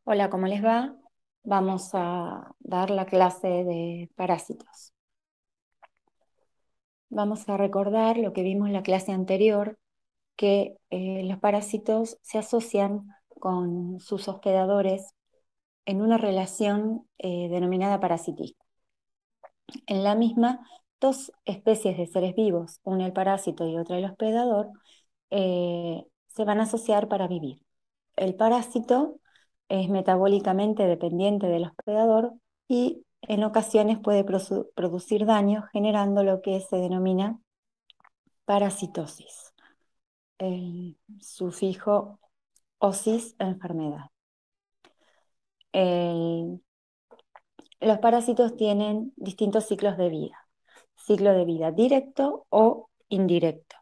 Hola, ¿cómo les va? Vamos a dar la clase de parásitos. Vamos a recordar lo que vimos en la clase anterior, que los parásitos se asocian con sus hospedadores en una relación denominada parasitismo. En la misma, dos especies de seres vivos, una el parásito y otra el hospedador, se van a asociar para vivir. El parásito es metabólicamente dependiente del hospedador y en ocasiones puede producir daño generando lo que se denomina parasitosis. El sufijo osis, enfermedad. El- los parásitos tienen distintos ciclos de vida. Ciclo de vida directo o indirecto.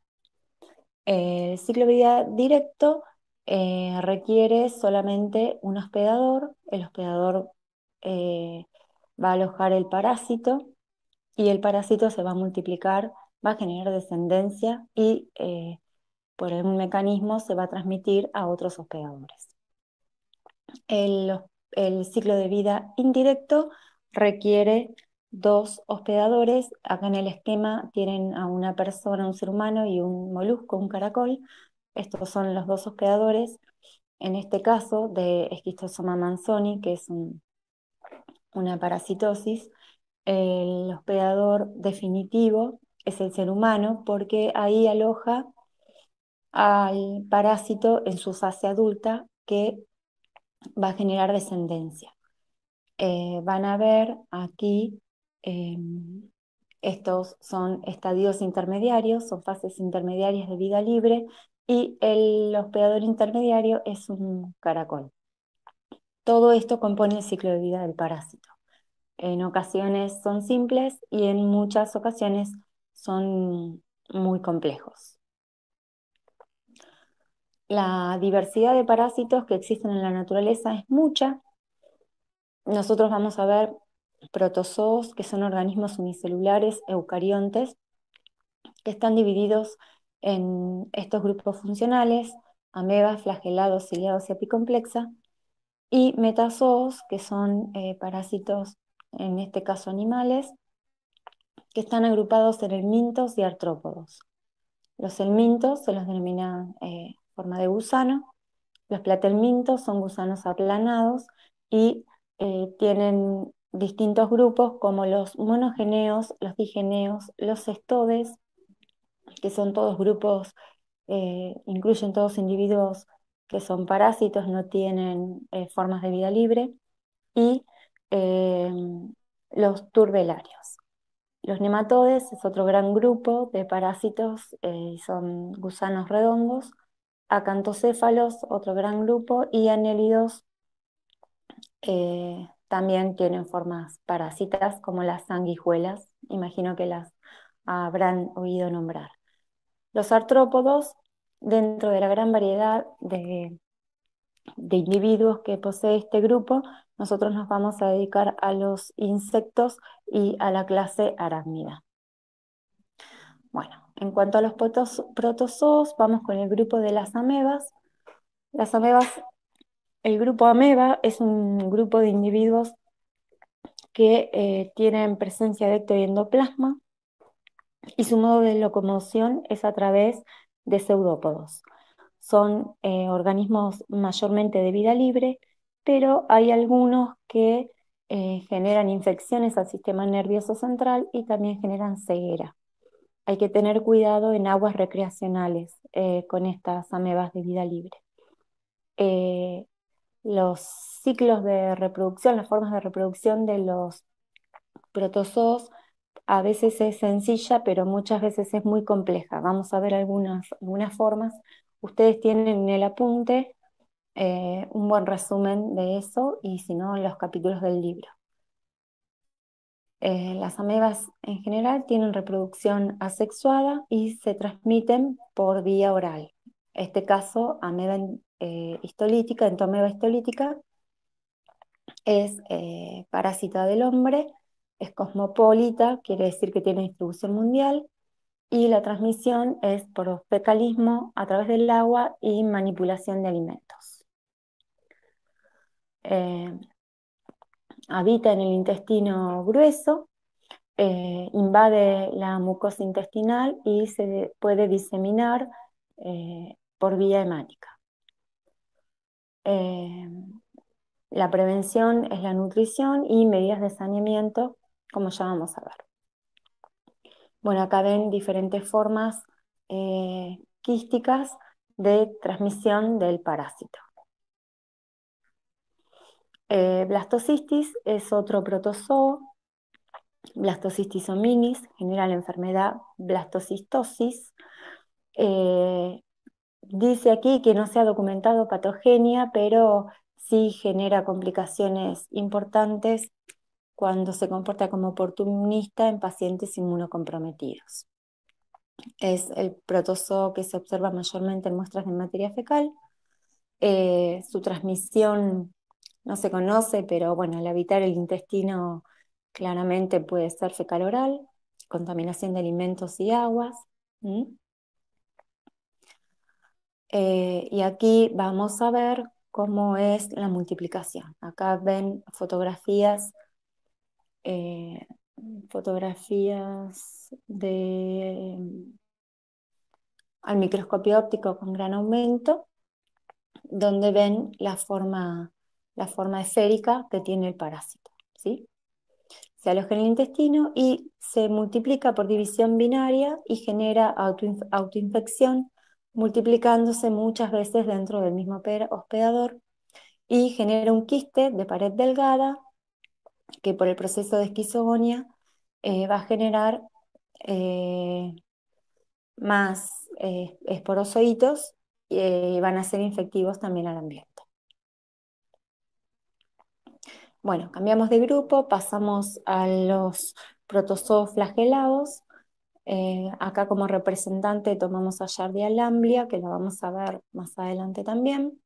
El ciclo de vida directo requiere solamente un hospedador. El hospedador eh, va a alojar el parásito y el parásito se va a multiplicar, va a generar descendencia y por algún mecanismo se va a transmitir a otros hospedadores. El, el ciclo de vida indirecto requiere dos hospedadores. Acá en el esquema tienen a una persona, un ser humano y un molusco, un caracol. Estos son los dos hospedadores. En este caso de Schistosoma manzoni, que es una parasitosis, el hospedador definitivo es el ser humano porque ahí aloja al parásito en su fase adulta que va a generar descendencia. Van a ver aquí, eh, estos son estadios intermediarios, son fases intermediarias de vida libre y el hospedador intermediario es un caracol. Todo esto compone el ciclo de vida del parásito. En ocasiones son simples y en muchas ocasiones son muy complejos. La diversidad de parásitos que existen en la naturaleza es mucha. Nosotros vamos a ver protozoos, que son organismos unicelulares eucariontes, que están divididos en estos grupos funcionales: amebas, flagelados, ciliados y apicomplexa, y metazoos, que son parásitos, en este caso animales, que están agrupados en helmintos y artrópodos. Los helmintos se los denomina forma de gusano. Los platelmintos son gusanos aplanados y tienen distintos grupos como los monogeneos, los digeneos, los cestodes, que son todos grupos, incluyen todos individuos que son parásitos, no tienen formas de vida libre, y eh, los turbelarios. Los nematodes es otro gran grupo de parásitos, son gusanos redondos. Acantocéfalos, otro gran grupo, y anélidos también tienen formas parásitas como las sanguijuelas, imagino que las habrán oído nombrar. Los artrópodos, dentro de la gran variedad de individuos que posee este grupo, nosotros nos vamos a dedicar a los insectos y a la clase arácnida. Bueno, en cuanto a los protozoos, vamos con el grupo de las amebas. Las amebas, el grupo ameba es un grupo de individuos que tienen presencia de ecto y endoplasma, y su modo de locomoción es a través de pseudópodos. Son organismos mayormente de vida libre, pero hay algunos que generan infecciones al sistema nervioso central y también generan ceguera. Hay que tener cuidado en aguas recreacionales con estas amebas de vida libre. Eh, los ciclos de reproducción, las formas de reproducción de los protozoos a veces es sencilla, pero muchas veces es muy compleja. Vamos a ver algunas formas. Ustedes tienen en el apunte un buen resumen de eso, y si no, en los capítulos del libro. Las amebas en general tienen reproducción asexuada y se transmiten por vía oral. Este caso, ameba histolítica, entomeba histolítica, es parásita del hombre, es cosmopolita, quiere decir que tiene distribución mundial, y la transmisión es por fecalismo a través del agua y manipulación de alimentos. eh, habita en el intestino grueso, invade la mucosa intestinal y se puede diseminar por vía hemática. La prevención es la nutrición y medidas de saneamiento, como ya vamos a ver. Bueno, acá ven diferentes formas quísticas de transmisión del parásito. Blastocistis es otro protozoo. Blastocystis hominis genera la enfermedad blastocistosis. Dice aquí que no se ha documentado patogenia, pero sí genera complicaciones importantes cuando se comporta como oportunista en pacientes inmunocomprometidos. Es el protozoo que se observa mayormente en muestras de materia fecal. Su transmisión no se conoce, pero bueno, al habitar el intestino claramente puede ser fecal oral, contaminación de alimentos y aguas. Y aquí vamos a ver cómo es la multiplicación. Acá ven fotografías eh, al microscopio óptico con gran aumento, donde ven la forma esférica que tiene el parásito, ¿sí? Se aloja en el intestino y se multiplica por división binaria y genera autoinfección, multiplicándose muchas veces dentro del mismo hospedador, y genera un quiste de pared delgada que por el proceso de esquizogonia va a generar más esporozoitos y van a ser infectivos también al ambiente. Bueno, cambiamos de grupo, pasamos a los protozoos flagelados. Acá como representante tomamos a Giardia lamblia, que la vamos a ver más adelante también.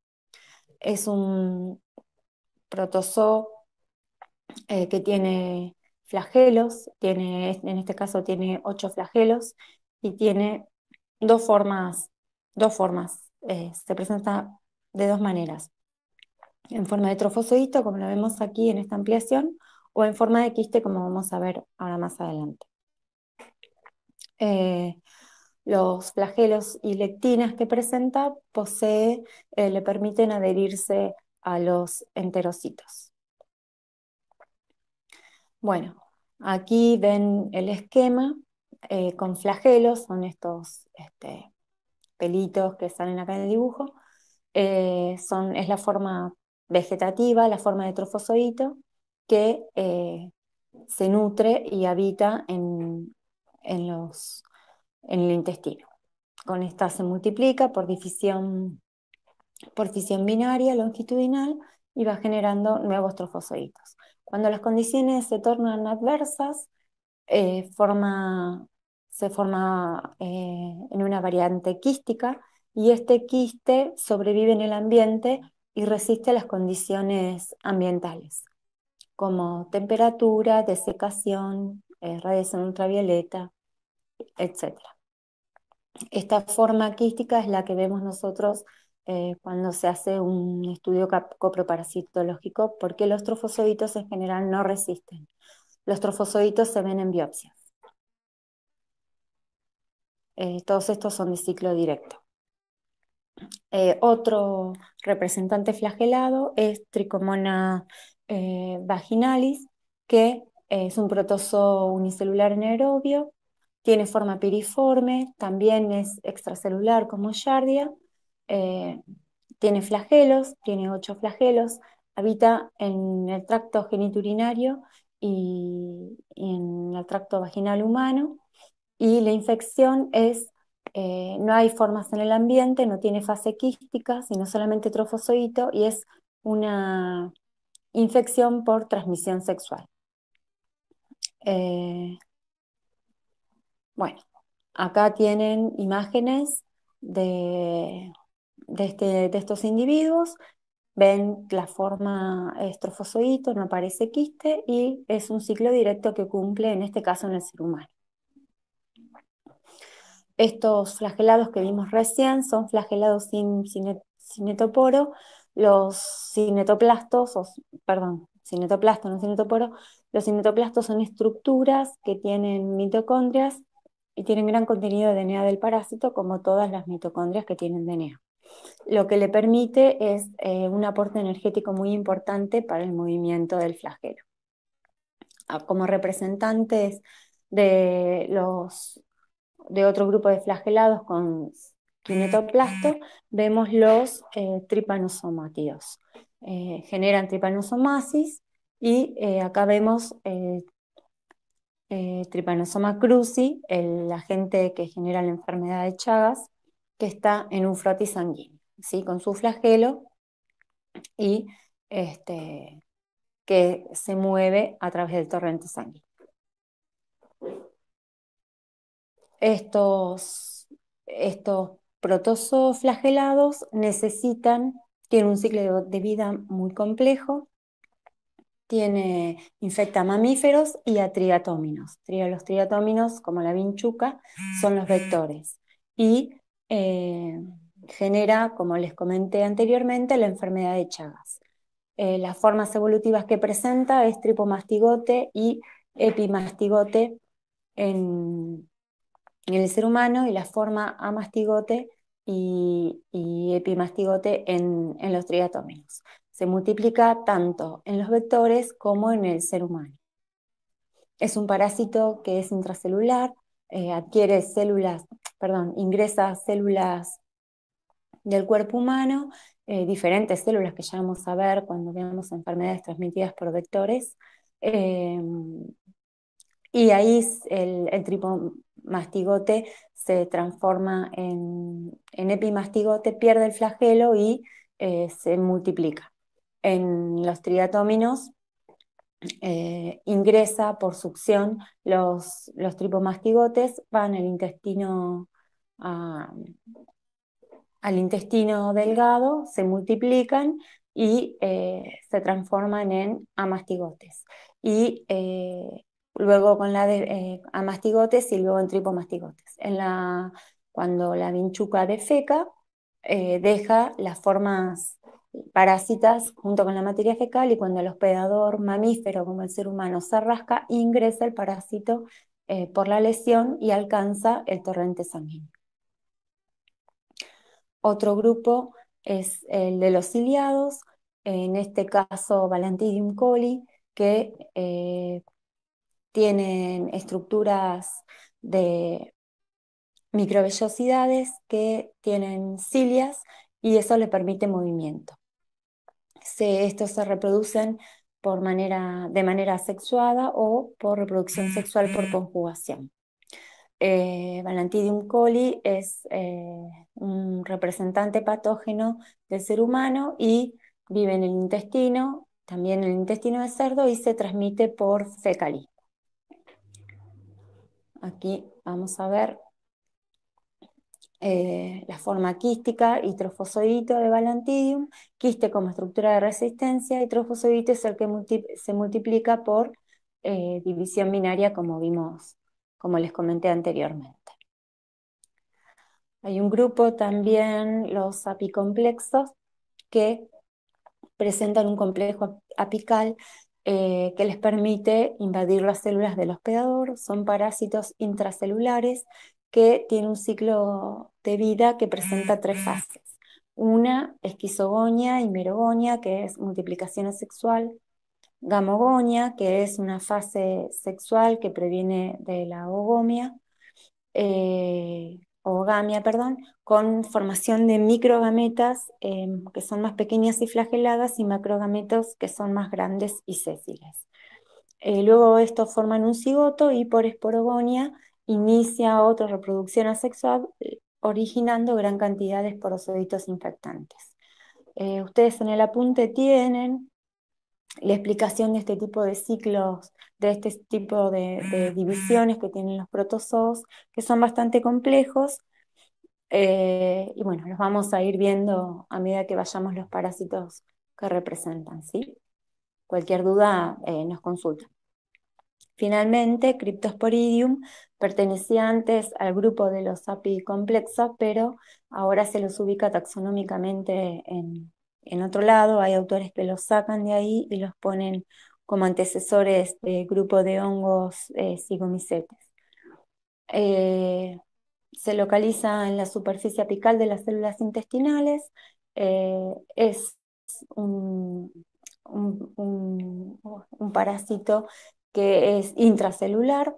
Es un protozoo que tiene flagelos, en este caso tiene 8 flagelos y tiene dos formas, se presenta de dos maneras, en forma de trofozoito, como lo vemos aquí en esta ampliación, o en forma de quiste, como vamos a ver ahora más adelante. Los flagelos y lectinas que presenta le permiten adherirse a los enterocitos. Bueno, aquí ven el esquema con flagelos, son estos pelitos que salen acá en el dibujo. Es la forma vegetativa, la forma de trofozoito, que se nutre y habita en el intestino. Con esta se multiplica por fisión binaria longitudinal y va generando nuevos trofozoitos. Cuando las condiciones se tornan adversas, se forma en una variante quística, y este quiste sobrevive en el ambiente y resiste a las condiciones ambientales, como temperatura, desecación, radiación ultravioleta, etc. Esta forma quística es la que vemos nosotros cuando se hace un estudio coproparasitológico, porque los trofozoitos en general no resisten. Los trofozoitos se ven en biopsias. Todos estos son de ciclo directo. Otro representante flagelado es Trichomona vaginalis, que es un protozoo unicelular anaerobio, tiene forma piriforme, también es extracelular como Giardia, tiene flagelos, tiene 8 flagelos, habita en el tracto genitourinario y en el tracto vaginal humano, y la infección no hay formas en el ambiente, no tiene fase quística, sino solamente trofozoito, y es una infección por transmisión sexual. Bueno, acá tienen imágenes de estos individuos. Ven la forma es trofozoito, no aparece quiste, y es un ciclo directo que cumple en este caso en el ser humano. Estos flagelados que vimos recién son flagelados sin cinetoporo, Los cinetoplastos, perdón, cinetoplasto, no cinetoporo, los cinetoplastos son estructuras que tienen mitocondrias y tienen gran contenido de DNA del parásito, como todas las mitocondrias que tienen DNA. Lo que le permite es un aporte energético muy importante para el movimiento del flagelo. Como representantes de de otro grupo de flagelados con kinetoplasto, vemos los tripanosomátidos. Generan tripanosomasis y acá vemos Trypanosoma cruzi, el agente que genera la enfermedad de Chagas, que está en un frotis sanguíneo, ¿sí? Con su flagelo y que se mueve a través del torrente sanguíneo. Estos protozooflagelados tienen un ciclo de vida muy complejo, infecta mamíferos y a triatóminos. Los triatóminos, como la vinchuca, son los vectores. Y genera, como les comenté anteriormente, la enfermedad de Chagas. Las formas evolutivas que presenta es tripomastigote y epimastigote en el ser humano, y la forma amastigote y epimastigote en los triatóminos. Se multiplica tanto en los vectores como en el ser humano. Es un parásito que es intracelular, ingresa a células del cuerpo humano, diferentes células que ya vamos a ver cuando veamos enfermedades transmitidas por vectores, y ahí el tripomastigote se transforma en epimastigote, pierde el flagelo y se multiplica. En los triatóminos ingresa por succión los tripomastigotes, van al intestino delgado, se multiplican y se transforman en amastigotes. Y luego con amastigotes y luego en tripomastigotes. Cuando la vinchuca defeca, deja las formas parásitas junto con la materia fecal, y cuando el hospedador mamífero como el ser humano se rasca, ingresa el parásito por la lesión y alcanza el torrente sanguíneo. Otro grupo es el de los ciliados, en este caso Balantidium coli, que tienen estructuras de microvellosidades que tienen cilias y eso le permite movimiento. Estos se reproducen de manera asexuada o por reproducción sexual por conjugación. Balantidium coli es un representante patógeno del ser humano y vive en el intestino, también en el intestino de cerdo, y se transmite por fecalismo. Aquí vamos a ver la forma quística y trofozoito de Balantidium. Quiste como estructura de resistencia y trofozoito es el que se multiplica por división binaria, como vimos, como les comenté anteriormente. Hay un grupo también, los apicomplexos, que presentan un complejo apical que les permite invadir las células del hospedador. Son parásitos intracelulares que tienen un ciclo de vida que presenta 3 fases. Una, esquizogonia y merogonia, que es multiplicación asexual. Gamogonia, que es una fase sexual que previene de la ogamia, perdón, con formación de microgametas que son más pequeñas y flageladas, y macrogametos que son más grandes y sésiles. Luego estos forman un cigoto y por esporogonia inicia otra reproducción asexual, originando gran cantidad de esporozoditos infectantes. Ustedes en el apunte tienen la explicación de este tipo de ciclos, de este tipo de divisiones que tienen los protozoos, que son bastante complejos, y bueno, los vamos a ir viendo a medida que vayamos los parásitos que representan, ¿sí? Cualquier duda nos consultan. Finalmente, Cryptosporidium pertenecía antes al grupo de los apicomplexos, pero ahora se los ubica taxonómicamente en otro lado, hay autores que los sacan de ahí y los ponen como antecesores del grupo de hongos Zygomycetes. Se localiza en la superficie apical de las células intestinales, es un, un parásito que es intracelular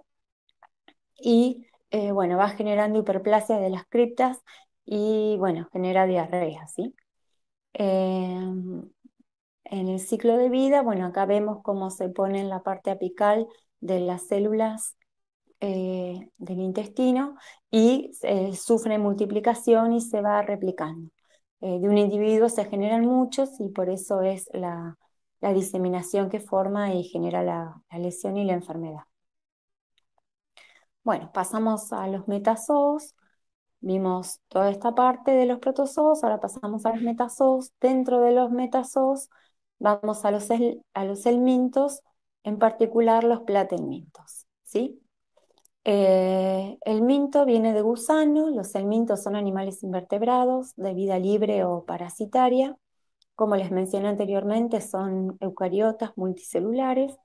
y bueno, va generando hiperplasia de las criptas y bueno, genera diarrea, ¿sí? En el ciclo de vida, bueno, acá vemos cómo se pone en la parte apical de las células del intestino y sufre multiplicación y se va replicando. De un individuo se generan muchos y por eso es la diseminación que forma y genera la lesión y la enfermedad. Bueno, pasamos a los metazoos. Vimos toda esta parte de los protozoos, ahora pasamos a los metazoos. Dentro de los metazoos vamos a los helmintos, en particular los platelmintos, ¿sí? El minto viene de gusano, los helmintos son animales invertebrados de vida libre o parasitaria. Como les mencioné anteriormente, son eucariotas multicelulares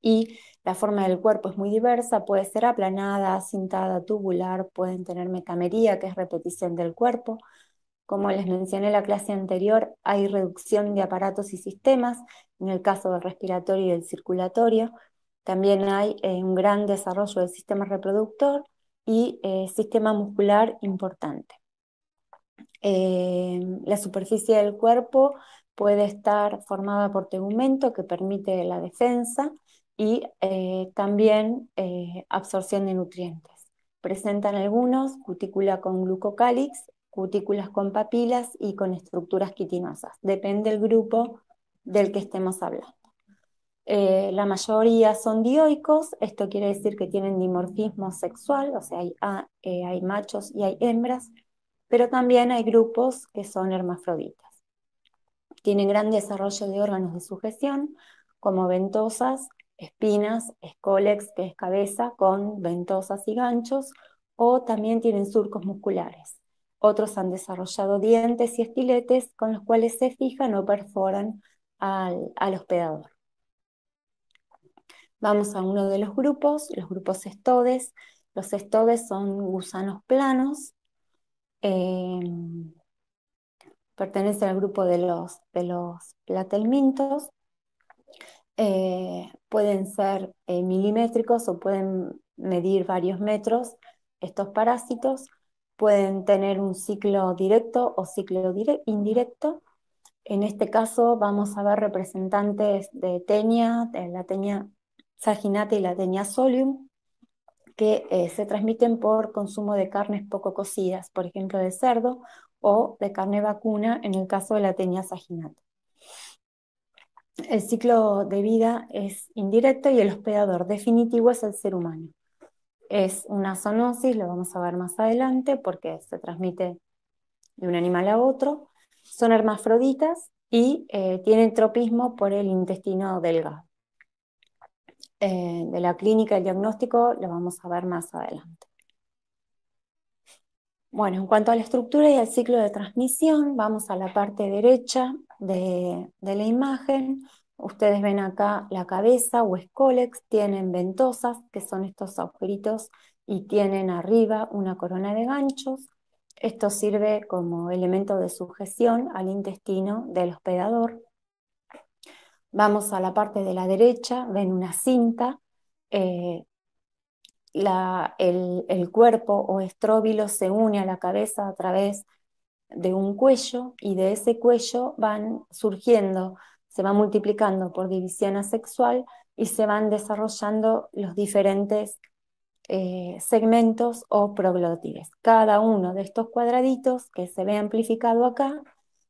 y la forma del cuerpo es muy diversa, puede ser aplanada, cintada, tubular, pueden tener metamería, que es repetición del cuerpo. Como les mencioné en la clase anterior, hay reducción de aparatos y sistemas, en el caso del respiratorio y del circulatorio. También hay un gran desarrollo del sistema reproductor y sistema muscular importante. La superficie del cuerpo puede estar formada por tegumento que permite la defensa y también absorción de nutrientes. Presentan algunos cutícula con glucocálix, cutículas con papilas y con estructuras quitinosas. Depende del grupo del que estemos hablando. La mayoría son dioicos, esto quiere decir que tienen dimorfismo sexual, o sea, hay machos y hay hembras, pero también hay grupos que son hermafroditas. Tienen gran desarrollo de órganos de sujeción, como ventosas, espinas, escólex, que es cabeza, con ventosas y ganchos, o también tienen surcos musculares. Otros han desarrollado dientes y estiletes con los cuales se fijan o perforan al hospedador. Vamos a uno de los grupos estodes. Los estodes son gusanos planos, eh, pertenecen al grupo de los platelmintos, pueden ser milimétricos o pueden medir varios metros. Estos parásitos pueden tener un ciclo directo o ciclo indirecto. En este caso vamos a ver representantes de tenia, de la tenia saginata y la tenia solium, que se transmiten por consumo de carnes poco cocidas, por ejemplo de cerdo, o de carne vacuna en el caso de la tenia saginata. El ciclo de vida es indirecto y el hospedador definitivo es el ser humano. Es una zoonosis, lo vamos a ver más adelante, porque se transmite de un animal a otro. Son hermafroditas y tienen tropismo por el intestino delgado. De la clínica y el diagnóstico lo vamos a ver más adelante. Bueno, en cuanto a la estructura y al ciclo de transmisión, vamos a la parte derecha de la imagen. Ustedes ven acá la cabeza o escólex, tienen ventosas, que son estos agujeritos, y tienen arriba una corona de ganchos. Esto sirve como elemento de sujeción al intestino del hospedador. Vamos a la parte de la derecha, ven una cinta. eh, el cuerpo o estróbilo se une a la cabeza a través de un cuello y de ese cuello van surgiendo, se va multiplicando por división asexual y se van desarrollando los diferentes segmentos o proglótides. Cada uno de estos cuadraditos que se ve amplificado acá,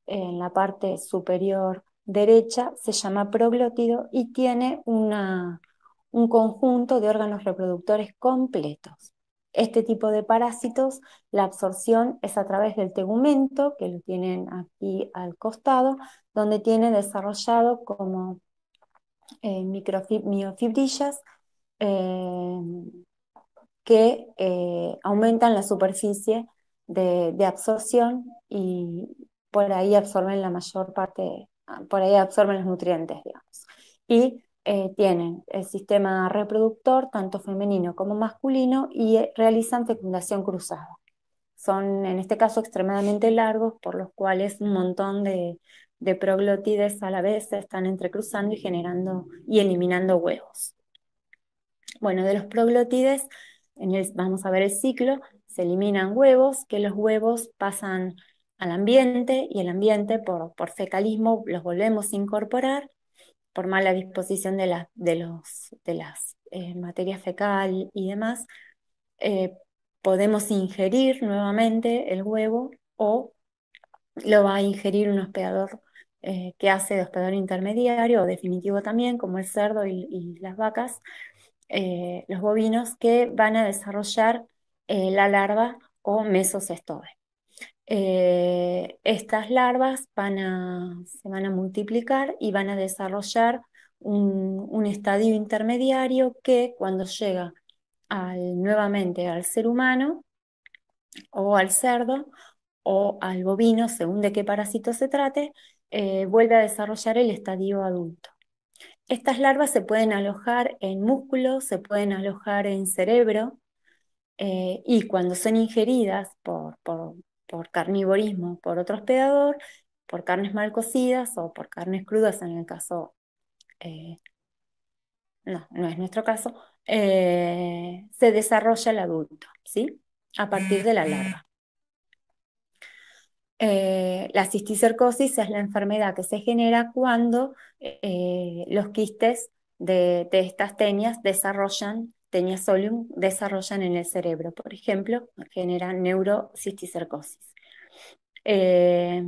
en la parte superior derecha, se llama proglótido y tiene un conjunto de órganos reproductores completos. Este tipo de parásitos, la absorción es a través del tegumento, que lo tienen aquí al costado, donde tiene desarrollado como miofibrillas que aumentan la superficie de absorción y por ahí absorben la mayor parte, por ahí absorben los nutrientes, digamos. Y tienen el sistema reproductor, tanto femenino como masculino, y realizan fecundación cruzada. Son, en este caso, extremadamente largos, por los cuales un montón de proglótides a la vez se están entrecruzando y generando y eliminando huevos. Bueno, de los proglótides, vamos a ver el ciclo, se eliminan huevos, que los huevos pasan al ambiente y el ambiente por fecalismo los volvemos a incorporar por mala disposición de las materias fecal y demás. eh, Podemos ingerir nuevamente el huevo o lo va a ingerir un hospedador que hace de hospedador intermediario o definitivo también, como el cerdo y las vacas, los bovinos, que van a desarrollar la larva o mesocestoide. Estas larvas se van a multiplicar y van a desarrollar un estadio intermediario que cuando llega nuevamente al ser humano o al cerdo o al bovino, según de qué parásito se trate, vuelve a desarrollar el estadio adulto. Estas larvas se pueden alojar en músculos, se pueden alojar en cerebro, y cuando son ingeridas por carnivorismo, por otro hospedador, por carnes mal cocidas o por carnes crudas, en el caso, eh, no es nuestro caso, se desarrolla el adulto, ¿sí? A partir de la larva. La cisticercosis es la enfermedad que se genera cuando los quistes de estas tenias tenia solium, desarrollan en el cerebro, por ejemplo, generan neurocisticercosis. Eh,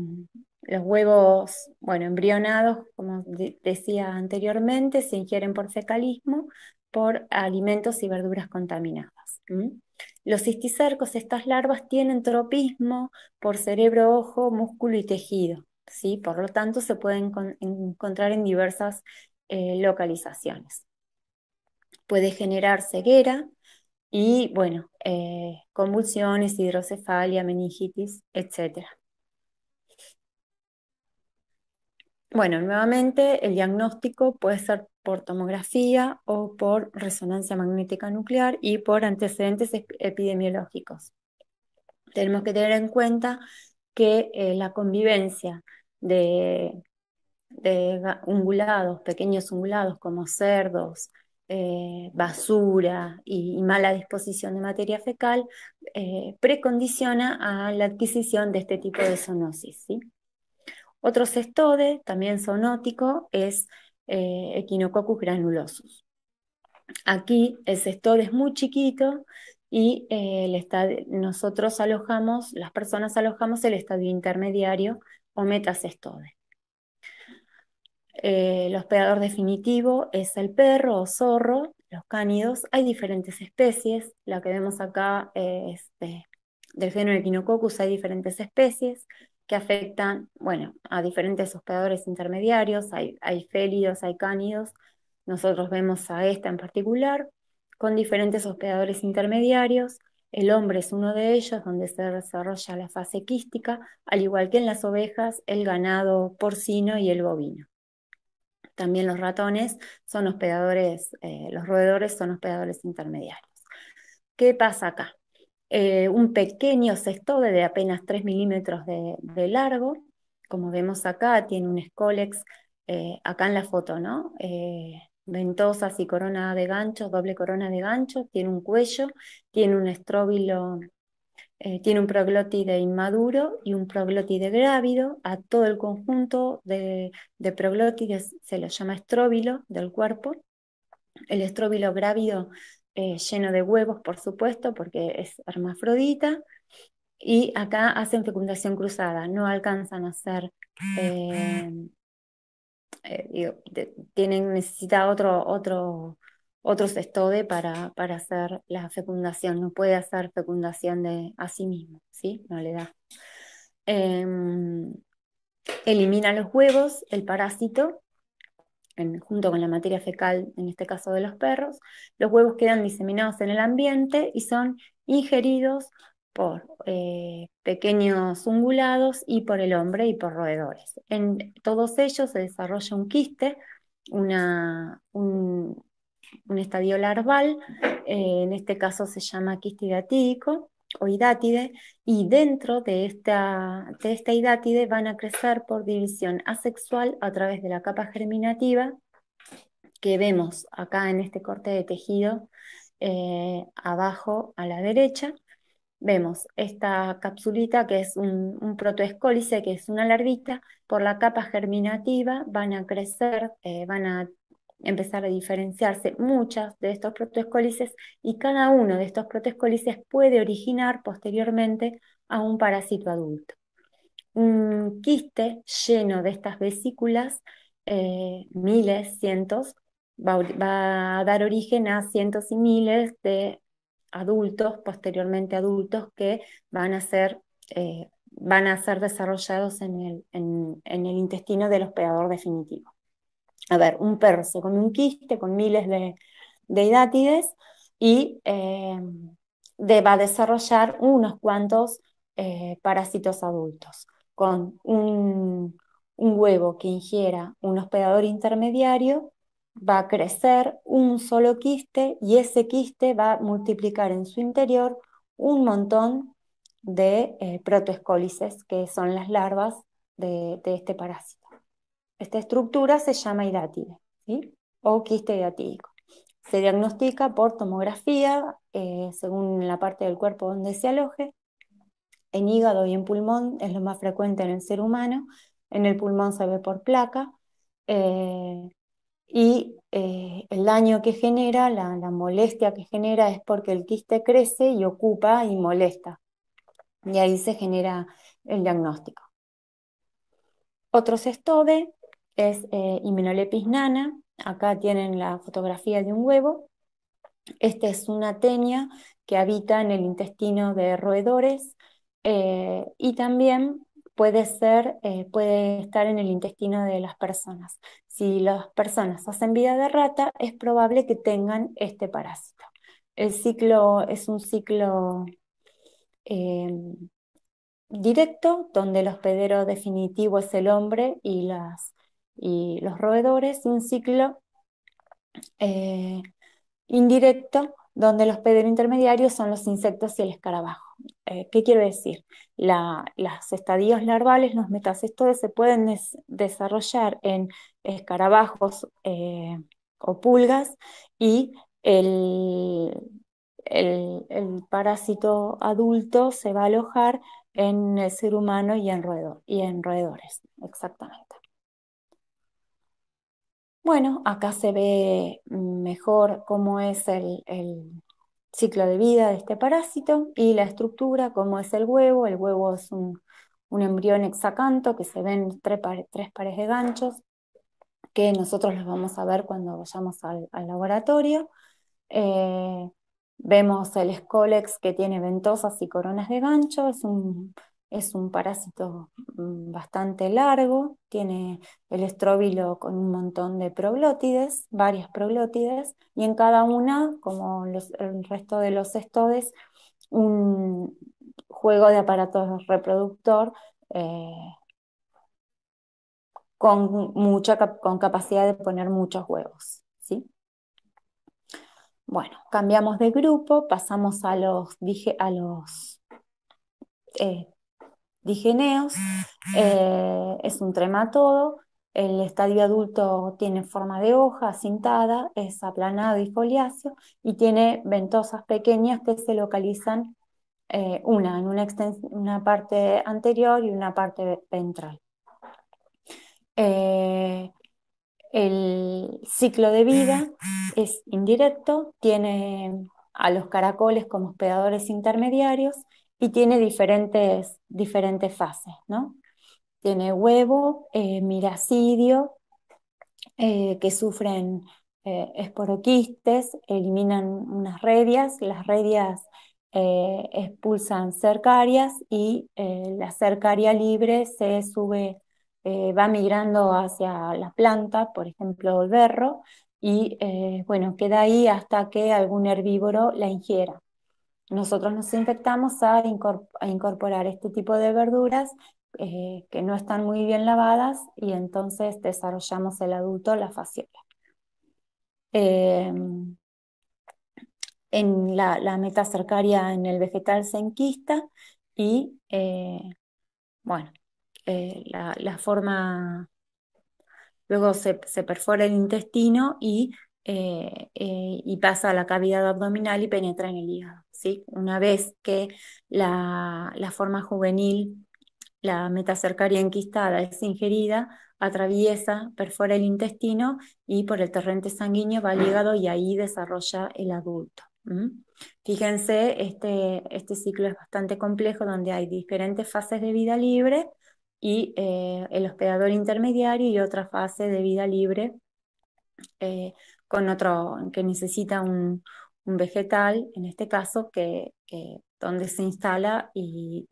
los huevos, bueno, embrionados, como decía anteriormente, se ingieren por fecalismo, por alimentos y verduras contaminadas. Los cisticercos, estas larvas, tienen tropismo por cerebro, ojo, músculo y tejido, ¿sí? Por lo tanto, se pueden encontrar en diversas localizaciones. Puede generar ceguera y, bueno, convulsiones, hidrocefalia, meningitis, etc. Bueno, nuevamente el diagnóstico puede ser por tomografía o por resonancia magnética nuclear y por antecedentes epidemiológicos. Tenemos que tener en cuenta que la convivencia de, ungulados, pequeños ungulados como cerdos, basura y mala disposición de materia fecal, precondiciona a la adquisición de este tipo de zoonosis, ¿sí? Otro cestode, también zoonótico, es Echinococcus granulosus. Aquí el cestode es muy chiquito y nosotros alojamos, las personas alojamos el estadio intermediario o metacestode. El hospedador definitivo es el perro o zorro, los cánidos. Hay diferentes especies, la que vemos acá es del género Echinococcus, hay diferentes especies que afectan, bueno, a diferentes hospedadores intermediarios, hay félidos, hay cánidos. Nosotros vemos a esta en particular, con diferentes hospedadores intermediarios. El hombre es uno de ellos, donde se desarrolla la fase quística, al igual que en las ovejas, el ganado porcino y el bovino. También los ratones son hospedadores, los roedores son hospedadores intermediarios. ¿Qué pasa acá? Un pequeño cestode de apenas 3 milímetros de largo, como vemos acá, tiene un escólex, acá en la foto, ¿no? Ventosas y corona de gancho, doble corona de gancho, tiene un cuello, tiene un estróbilo, tiene un proglótide inmaduro y un proglótide grávido. A todo el conjunto de proglótides se lo llama estróbilo del cuerpo. El estróbilo grávido lleno de huevos, por supuesto, porque es hermafrodita. Y acá hacen fecundación cruzada, no alcanzan a hacer, necesita otro cestode para hacer la fecundación, no puede hacer fecundación a sí mismo, ¿sí? No le da. Elimina los huevos, el parásito, junto con la materia fecal, en este caso de los perros. Los huevos quedan diseminados en el ambiente y son ingeridos por pequeños ungulados y por el hombre y por roedores. En todos ellos se desarrolla un quiste, un estadio larval, en este caso se llama quiste hidatídico o hidátide, y dentro de esta hidátide van a crecer por división asexual a través de la capa germinativa que vemos acá en este corte de tejido abajo a la derecha. Vemos esta capsulita que es un protoescólice, que es una larvita. Por la capa germinativa van a crecer, van a empezar a diferenciarse muchas de estos protoescólices, y cada uno de estos protoescólices puede originar posteriormente a un parásito adulto. Un quiste lleno de estas vesículas, miles, cientos, va a dar origen a cientos y miles de adultos, posteriormente adultos, que van a ser desarrollados en el intestino del hospedador definitivo. A ver, un perro se come un quiste con miles de hidátides y va a desarrollar unos cuantos parásitos adultos. Con un huevo que ingiera un hospedador intermediario, va a crecer un solo quiste, y ese quiste va a multiplicar en su interior un montón de protoescólices, que son las larvas de este parásito. Esta estructura se llama hidátide, ¿sí? O quiste hidatídico. Se diagnostica por tomografía, según la parte del cuerpo donde se aloje. En hígado y en pulmón es lo más frecuente en el ser humano. En el pulmón se ve por placa. El daño que genera, la molestia que genera, es porque el quiste crece y ocupa y molesta. Y ahí se genera el diagnóstico. Otro cestoide es Hymenoleucis nana. Acá tienen la fotografía de un huevo. Este es una tenia que habita en el intestino de roedores, y también puede estar en el intestino de las personas. Si las personas hacen vida de rata, es probable que tengan este parásito. El ciclo es un ciclo eh, directo, donde el hospedero definitivo es el hombre y los roedores, y un ciclo indirecto, donde el hospedero intermediario son los insectos y el escarabajo. ¿Qué quiero decir? Los estadios larvales, los metacestoides, se pueden desarrollar en escarabajos o pulgas, y el, el parásito adulto se va a alojar en el ser humano y en roedores, exactamente. Bueno, acá se ve mejor cómo es el ciclo de vida de este parásito y la estructura, cómo es el huevo. El huevo es un embrión hexacanto, que se ven tres pares de ganchos, que nosotros los vamos a ver cuando vayamos al laboratorio. Eh, Vemos el Scolex, que tiene ventosas y coronas de gancho. Es un parásito bastante largo, tiene el estróbilo con un montón de proglótides, varias proglótides, y en cada una, como el resto de los cestodes, un juego de aparato reproductor, eh, con capacidad de poner muchos huevos, ¿sí? Bueno, cambiamos de grupo, pasamos a los eh, digeneos. Es un trematodo. El estadio adulto tiene forma de hoja cintada, es aplanado y foliáceo, y tiene ventosas pequeñas que se localizan, una en una parte anterior y una parte ventral. Eh, El ciclo de vida es indirecto, tiene a los caracoles como hospedadores intermediarios, y tiene diferentes fases, ¿no? Tiene huevo, miracidio, que sufren esporoquistes, eliminan unas redias. Las redias expulsan cercarias, y la cercaria libre se sube, va migrando hacia la planta, por ejemplo el berro, y bueno, queda ahí hasta que algún herbívoro la ingiera. nosotros nos infectamos a incorporar este tipo de verduras que no están muy bien lavadas y entonces desarrollamos el adulto la fasciola. Eh, en la metacercaria en el vegetal se enquista y, bueno, la forma, luego se perfora el intestino y pasa a la cavidad abdominal y penetra en el hígado, ¿sí? Una vez que la forma juvenil, la metacercaria enquistada, es ingerida, atraviesa, perfora el intestino y por el torrente sanguíneo va al hígado y ahí desarrolla el adulto. Fíjense, este ciclo es bastante complejo donde hay diferentes fases de vida libre y el hospedador intermediario y otra fase de vida libre eh, con otro que necesita un vegetal, en este caso, donde se instala y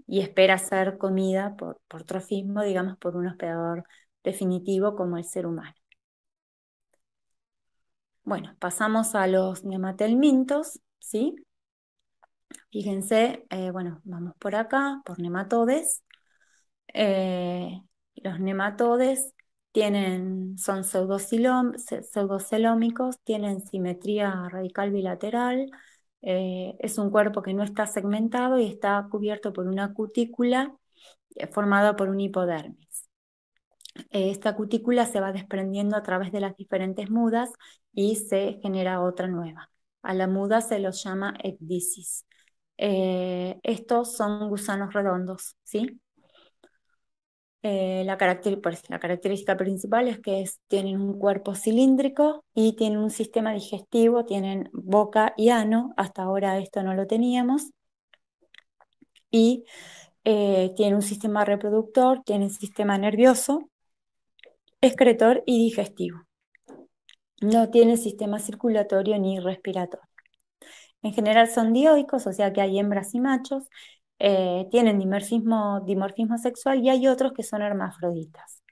espera ser comida por trofismo, digamos, por un hospedador definitivo como el ser humano. Bueno, pasamos a los nematelmintos, ¿sí? Fíjense, bueno, vamos por acá, por nematodes. Eh, los nematodes son pseudocelómicos, tienen simetría radical bilateral, es un cuerpo que no está segmentado y está cubierto por una cutícula formada por un hipodermis. Esta cutícula se va desprendiendo a través de las diferentes mudas y se genera otra nueva. A la muda se los llama ecdysis. Estos son gusanos redondos, ¿sí? Pues, la característica principal es que tienen un cuerpo cilíndrico y tienen un sistema digestivo, tienen boca y ano, hasta ahora esto no lo teníamos, y tienen un sistema reproductor, tienen sistema nervioso, excretor y digestivo. No tienen sistema circulatorio ni respiratorio. En general son dioicos, o sea que hay hembras y machos, tienen dimorfismo sexual y hay otros que son hermafroditas.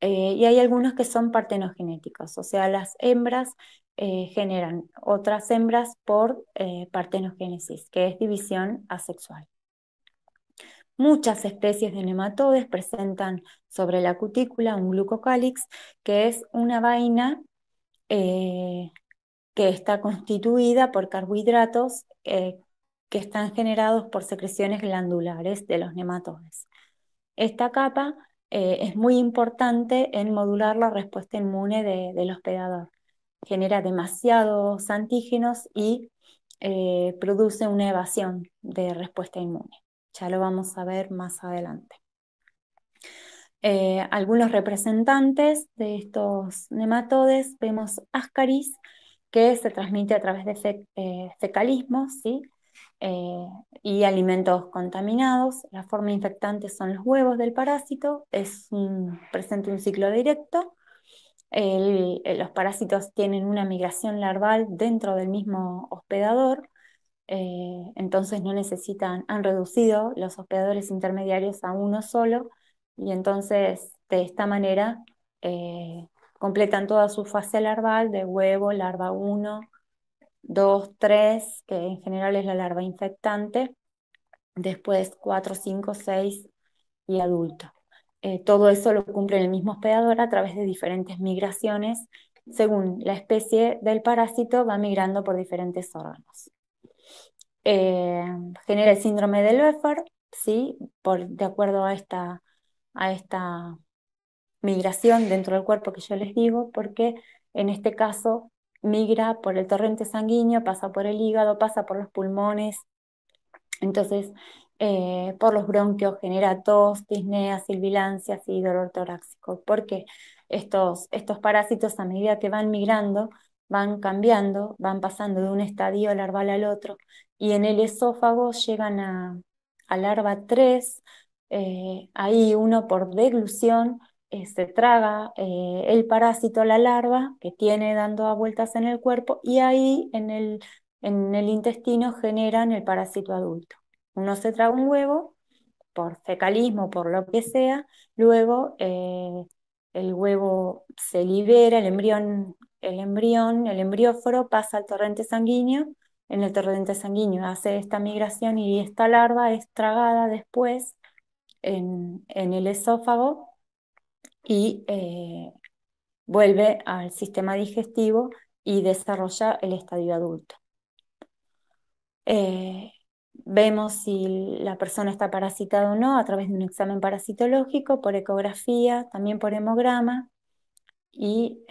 Y hay algunos que son partenogenéticos, o sea, las hembras generan otras hembras por partenogénesis, que es división asexual. Muchas especies de nematodes presentan sobre la cutícula un glucocálix, que es una vaina eh, que está constituida por carbohidratos que están generados por secreciones glandulares de los nematodes. Esta capa es muy importante en modular la respuesta inmune del hospedador. Genera demasiados antígenos y produce una evasión de respuesta inmune. Ya lo vamos a ver más adelante. Algunos representantes de estos nematodes, vemos Ascaris, que se transmite a través de fecalismo, ¿sí? Y alimentos contaminados. La forma infectante son los huevos del parásito, presenta un ciclo directo. Los parásitos tienen una migración larval dentro del mismo hospedador, entonces han reducido los hospedadores intermediarios a uno solo, y entonces de esta manera completan toda su fase larval de huevo, larva 1, 2, 3, que en general es la larva infectante, después 4, 5, 6 y adulto. Todo eso lo cumple el mismo hospedador a través de diferentes migraciones. Según la especie del parásito, va migrando por diferentes órganos. Eh, Genera el síndrome de Loeffler, ¿sí? De acuerdo a esta migración dentro del cuerpo que yo les digo, porque en este caso migra por el torrente sanguíneo, pasa por el hígado, pasa por los pulmones, entonces por los bronquios genera tos, disnea, sibilancias y dolor torácico, porque estos parásitos a medida que van migrando, van cambiando, van pasando de un estadio larval al otro, y en el esófago llegan a larva 3, ahí uno por deglución se traga el parásito, la larva, que tiene dando vueltas en el cuerpo, y ahí en el intestino generan el parásito adulto. Uno se traga un huevo por fecalismo, por lo que sea, luego el huevo se libera, el embrióforo pasa al torrente sanguíneo en el torrente sanguíneo, hace esta migración y esta larva es tragada después en el esófago y vuelve al sistema digestivo y desarrolla el estadio adulto. Eh, Vemos si la persona está parasitada o no a través de un examen parasitológico, por ecografía, también por hemograma y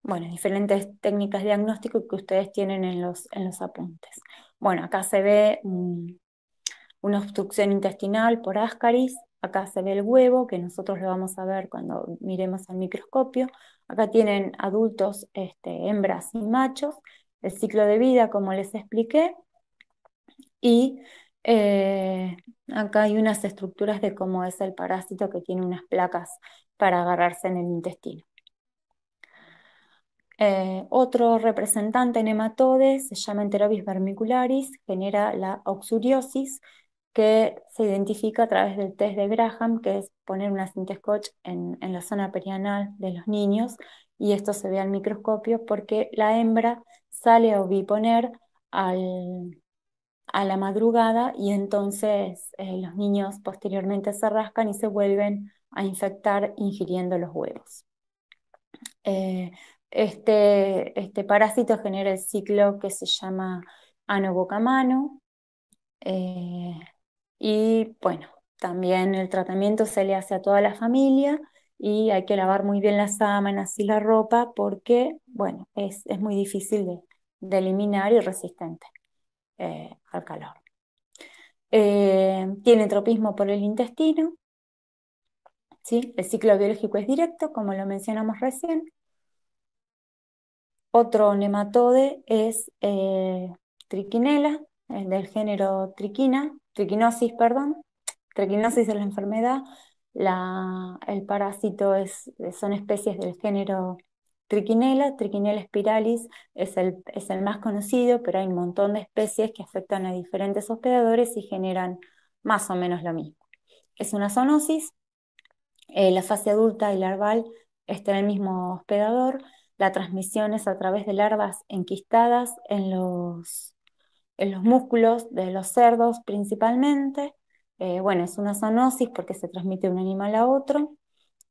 bueno, diferentes técnicas de diagnóstico que ustedes tienen en los apuntes. Bueno, acá se ve una obstrucción intestinal por Ascaris, acá se ve el huevo, que nosotros lo vamos a ver cuando miremos al microscopio. Acá tienen adultos, hembras y machos, el ciclo de vida, como les expliqué, y acá hay unas estructuras de cómo es el parásito que tiene unas placas para agarrarse en el intestino. Otro representante nematode se llama Enterobius vermicularis, genera la oxuriosis, que se identifica a través del test de Graham, que es poner una cinta scotch en la zona perianal de los niños, y esto se ve al microscopio porque la hembra sale a oviponer a la madrugada y entonces los niños posteriormente se rascan y se vuelven a infectar ingiriendo los huevos. Eh, este parásito genera el ciclo que se llama ano boca mano, y bueno, también el tratamiento se le hace a toda la familia y hay que lavar muy bien las sábanas y la ropa porque, bueno, es muy difícil de eliminar y resistente al calor. Tiene tropismo por el intestino, ¿sí? El ciclo biológico es directo, como lo mencionamos recién. Otro nematode es Trichinella, del género triquinosis, perdón. Triquinosis es la enfermedad, el parásito son especies del género Trichinella. Trichinella spiralis es el más conocido, pero hay un montón de especies que afectan a diferentes hospedadores y generan más o menos lo mismo. Es una zoonosis, la fase adulta y larval está en el mismo hospedador. La transmisión es a través de larvas enquistadas en los músculos de los cerdos principalmente. Bueno, es una zoonosis porque se transmite de un animal a otro.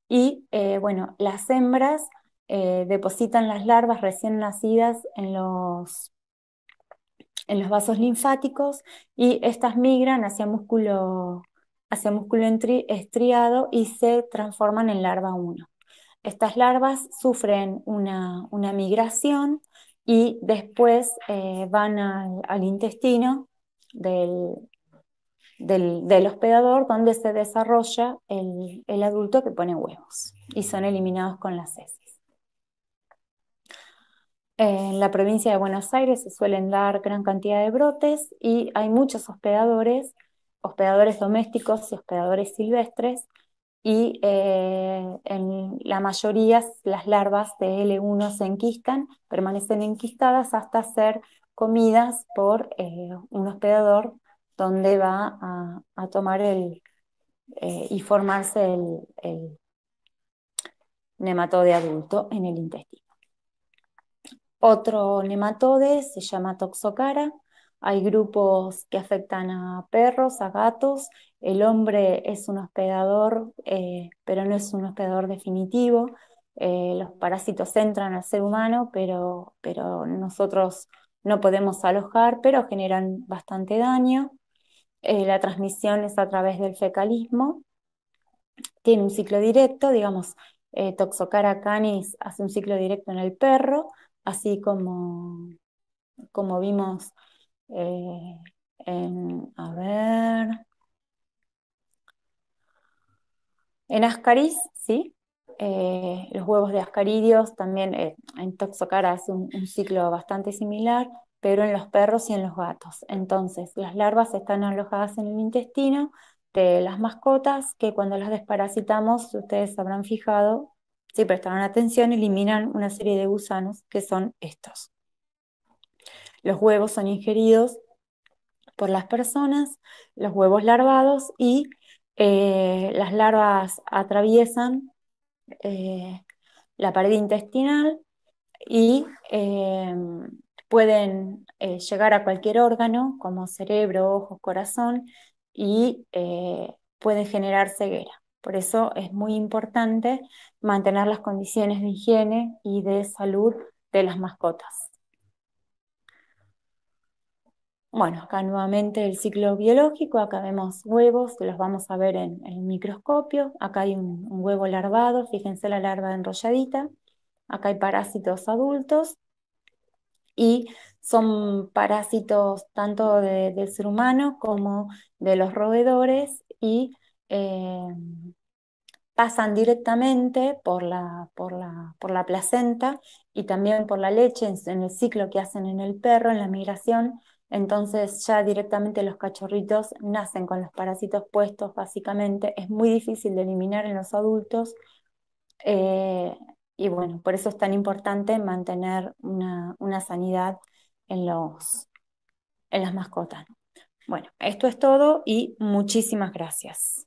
Y bueno, las hembras depositan las larvas recién nacidas en los vasos linfáticos y estas migran hacia músculo estriado y se transforman en larva 1. Estas larvas sufren una migración y después van al intestino del, del hospedador donde se desarrolla el adulto que pone huevos y son eliminados con las heces. En la provincia de Buenos Aires se suelen dar gran cantidad de brotes y hay muchos hospedadores domésticos y hospedadores silvestres, y en la mayoría las larvas de L1 se enquistan, permanecen enquistadas hasta ser comidas por un hospedador donde va a tomar y formarse el nematode adulto en el intestino. Otro nematode se llama Toxocara. Hay grupos que afectan a perros, a gatos. El hombre es un hospedador, pero no es un hospedador definitivo. Los parásitos entran al ser humano, pero nosotros no podemos alojar, pero generan bastante daño. La transmisión es a través del fecalismo. Tiene un ciclo directo, digamos, Toxocara canis hace un ciclo directo en el perro, así como vimos eh, a ver, en Ascaris, ¿sí? Los huevos de Ascaridios también en Toxocara hace un ciclo bastante similar, pero en los perros y en los gatos. Entonces, las larvas están alojadas en el intestino de las mascotas que cuando las desparasitamos, ustedes habrán fijado, si prestaron atención, eliminan una serie de gusanos que son estos. Los huevos son ingeridos por las personas, los huevos larvados, y las larvas atraviesan la pared intestinal y pueden llegar a cualquier órgano, como cerebro, ojos, corazón, y pueden generar ceguera. Por eso es muy importante mantener las condiciones de higiene y de salud de las mascotas. Bueno, acá nuevamente el ciclo biológico, acá vemos huevos, que los vamos a ver en el microscopio. Acá hay un huevo larvado, fíjense la larva enrolladita. Acá hay parásitos adultos y son parásitos tanto del ser humano como de los roedores y eh, pasan directamente por la placenta y también por la leche en el ciclo que hacen en el perro, en la migración. Entonces ya directamente los cachorritos nacen con los parásitos puestos, básicamente. Es muy difícil de eliminar en los adultos. eh, y bueno, por eso es tan importante mantener una sanidad en en las mascotas. Bueno, esto es todo y muchísimas gracias.